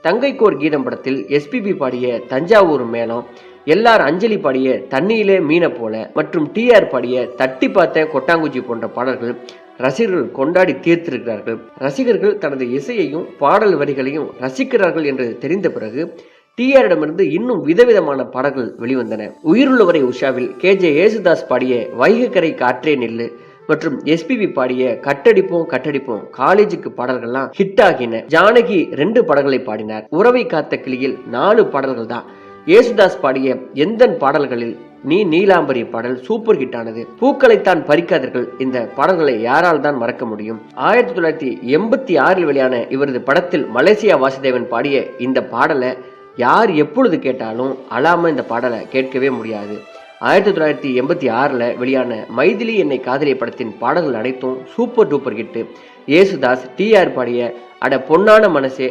தங்கைக்கோர் கீதம் படத்தில் எஸ்பிபி பாடிய தஞ்சாவூர் மேளம், எல்லார் அஞ்சலி பாடிய தண்ணியிலே மீனை போல மற்றும் டிஆர் பாடிய தட்டி பார்த்த கொட்டாங்குச்சி போன்ற பாடல்கள் ரசிகர்கள் கொண்டாடி தீர்த்திருக்கிறார்கள். ரசிகர்கள் தனது இசையையும் பாடல் வரிகளையும் ரசிக்கிறார்கள் என்று தெரிந்த பிறகு டிஆரிடமிருந்து இன்னும் விதவிதமான பாடல்கள் வெளிவந்தன. உயிருள்ளவரை உஷாவில் கேஜே யேசுதாஸ் பாடிய வைகக்கரை காற்றே நெல்லு மற்றும் எஸ்பிபி பாடிய கட்டடிப்போம் கட்டடிப்போம் காலேஜுக்கு பாடல்கள்லாம் ஹிட் ஆகின. ஜானகி 2 பாடல்களை பாடினார். உறவை காத்த கிளியில் 4 பாடல்கள் தான். யேசுதாஸ் பாடிய எந்தன் பாடல்களில் நீ நீலாம்பரி பாடல் சூப்பர் ஹிட் ஆனது. பூக்களைத்தான் பறிக்காதீர்கள் இந்த பாடல்களை யாரால் தான் மறக்க முடியும். 1986 வெளியான இவரது படத்தில் மலேசியா வாசுதேவன் பாடிய இந்த பாடலை யார் எப்பொழுது கேட்டாலும் அழாம இந்த பாடலை கேட்கவே முடியாது. 1986 வெளியான மைதிலி என்னை காதலிய படத்தின் பாடல்கள் அனைத்தும் super duper hit. Yesudas TR பாடிய அட பொன்னான மனசே